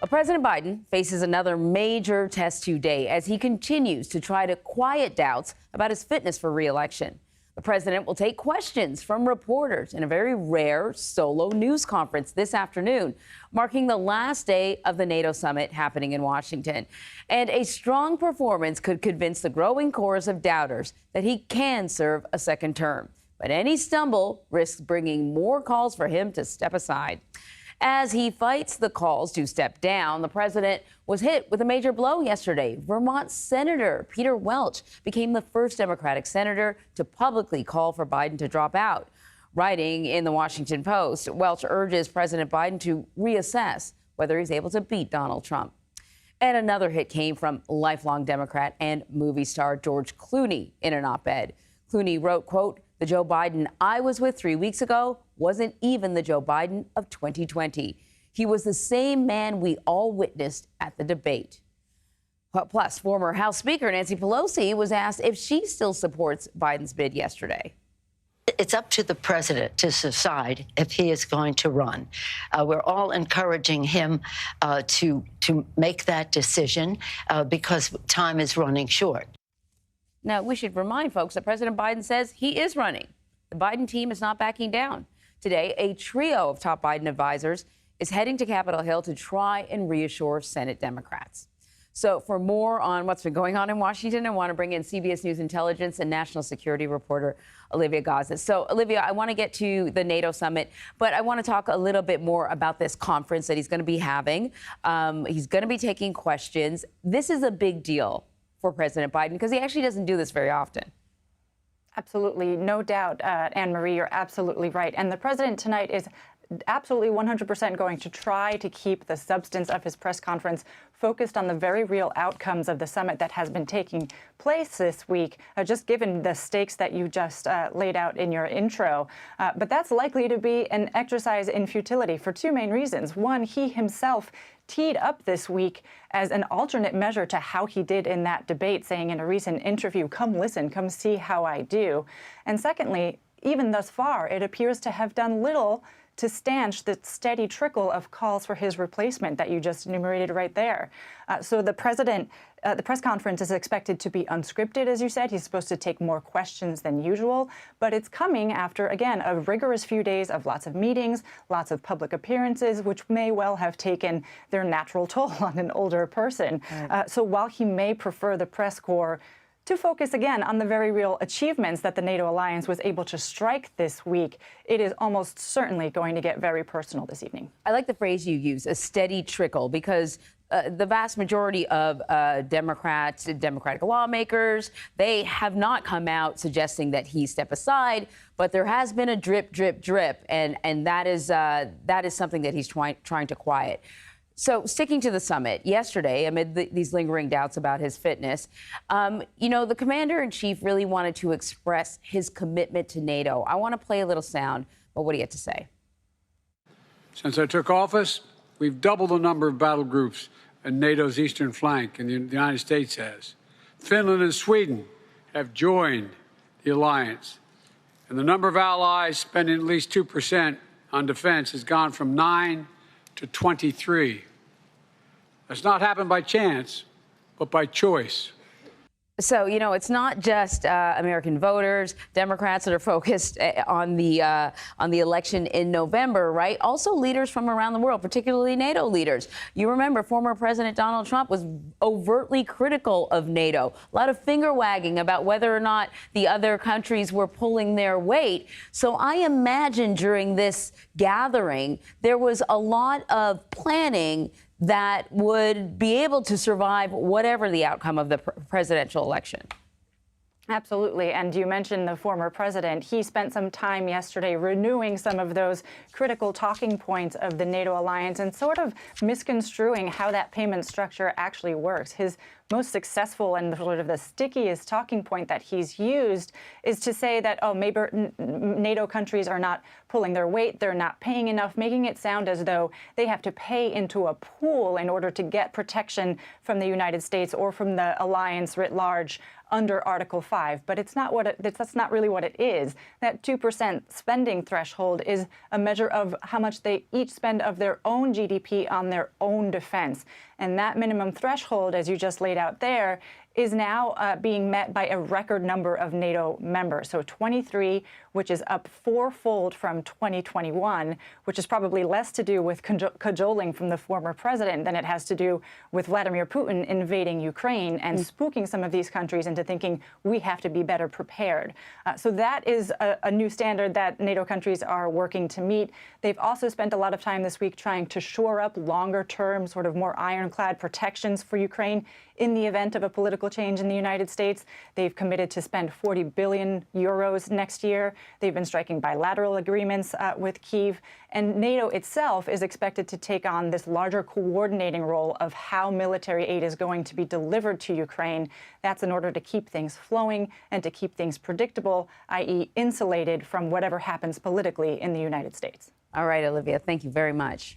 Well, President Biden faces another major test today as he continues to try to quiet doubts about his fitness for re-election. The president will take questions from reporters in a very rare solo news conference this afternoon, marking the last day of the NATO summit happening in Washington. And a strong performance could convince the growing chorus of doubters that he can serve a second term. But any stumble risks bringing more calls for him to step aside. As he fights the calls to step down, the president was hit with a major blow yesterday. Vermont Senator Peter Welch became the first Democratic senator to publicly call for Biden to drop out. Writing in the Washington Post, Welch urges President Biden to reassess whether he's able to beat Donald Trump. And another hit came from lifelong Democrat and movie star George Clooney in an op-ed. Clooney wrote, quote, "The Joe Biden I was with 3 weeks ago wasn't even the Joe Biden of 2020. He was the same man we all witnessed at the debate." Plus, former House Speaker Nancy Pelosi was asked if she still supports Biden's bid yesterday. It's up to the president to decide if he is going to run. We're all encouraging him to make that decision because time is running short. Now, we should remind folks that President Biden says he is running. The Biden team is not backing down. Today, a trio of top Biden advisors is heading to Capitol Hill to try and reassure Senate Democrats. So for more on what's been going on in Washington, I want to bring in CBS News intelligence and national security reporter Olivia Gazis. So, Olivia, I want to get to the NATO summit, but I want to talk a little bit more about this conference that he's going to be having. He's going to be taking questions. This is a big deal for President Biden because he actually doesn't do this very often. Absolutely. No doubt, Anne-Marie, you're absolutely right. And the president tonight is absolutely 100% going to try to keep the substance of his press conference focused on the very real outcomes of the summit that has been taking place this week, just given the stakes that you just laid out in your intro. But that's likely to be an exercise in futility for two main reasons. One, he himself teed up this week as an alternate measure to how he did in that debate, saying in a recent interview, "Come listen, come see how I do." And secondly, even thus far, it appears to have done little to stanch the steady trickle of calls for his replacement that you just enumerated right there. So the press conference is expected to be unscripted, as you said. He's supposed to take more questions than usual, but it's coming after, again, a rigorous few days of lots of meetings, lots of public appearances, which may well have taken their natural toll on an older person. Right. So while he may prefer the press corps to focus again on the very real achievements that the NATO alliance was able to strike this week, it is almost certainly going to get very personal this evening. I like the phrase you use, a steady trickle, because the vast majority of Democratic lawmakers, they have not come out suggesting that he step aside, but there has been a drip, drip, drip, and that is something that he's trying to quiet. So sticking to the summit, yesterday, amid these lingering doubts about his fitness, the commander-in-chief really wanted to express his commitment to NATO. I want to play a little sound, but what do you have to say? Since I took office, we've doubled the number of battle groups in NATO's eastern flank, and the United States has. Finland and Sweden have joined the alliance, and the number of allies spending at least 2% on defense has gone from 9 to 23. That's not happened by chance, but by choice. So, it's not just American voters, Democrats that are focused on the election in November, right? Also leaders from around the world, particularly NATO leaders. You remember former President Donald Trump was overtly critical of NATO. A lot of finger wagging about whether or not the other countries were pulling their weight. So I imagine during this gathering, there was a lot of planning that would be able to survive whatever the outcome of the presidential election. Absolutely. And you mentioned the former president. He spent some time yesterday renewing some of those critical talking points of the NATO alliance and sort of misconstruing how that payment structure actually works. His most successful and sort of the stickiest talking point that he's used is to say that, maybe NATO countries are not pulling their weight, they're not paying enough, making it sound as though they have to pay into a pool in order to get protection from the United States or from the alliance writ large under Article 5, but it's not that's not really what it is. That 2% spending threshold is a measure of how much they each spend of their own GDP on their own defense. And that minimum threshold, as you just laid out there, is now being met by a record number of NATO members. So 23, which is up fourfold from 2021, which is probably less to do with cajoling from the former president than it has to do with Vladimir Putin invading Ukraine and spooking some of these countries into thinking we have to be better prepared. So that is a new standard that NATO countries are working to meet. They've also spent a lot of time this week trying to shore up longer-term, sort of more ironclad protections for Ukraine in the event of a political change in the United States. They've committed to spend 40 billion euros next year. They've been striking bilateral agreements with Kyiv. And NATO itself is expected to take on this larger coordinating role of how military aid is going to be delivered to Ukraine. That's in order to keep things flowing and to keep things predictable, i.e. insulated from whatever happens politically in the United States. All right, Olivia, thank you very much.